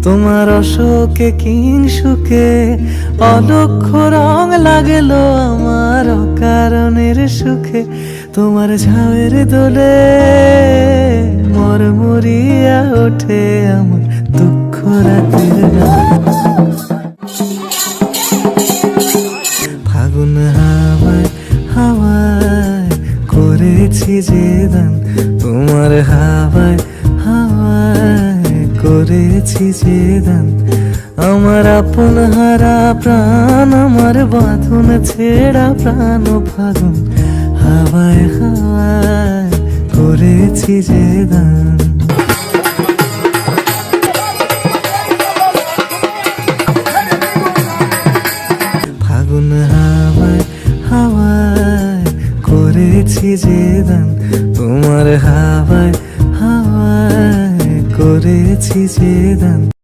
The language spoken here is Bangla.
তোমার অশোকে কিং সুখে অলক্ষ রং লাগলো আমার অকারণের সুখে। তোমার ঝাউয়ের দোলে মরমরিয়া ওঠে আমার দুঃখ রাতের গান। ফাগুন হাওয়ায় হাওয়ায় করেছি যে দান, তোমার হাওয়ায় হাওয়ায় করেছি যে দান। আমার আপন হারা প্রাণ, আমার বাঁধন ছেঁড়া প্রাণ, ফাগুন হাওয়ায় হাওয়ায় করেছি যে দান। ফাগুন হাওয়ায় হাওয়ায় করেছি যে দান,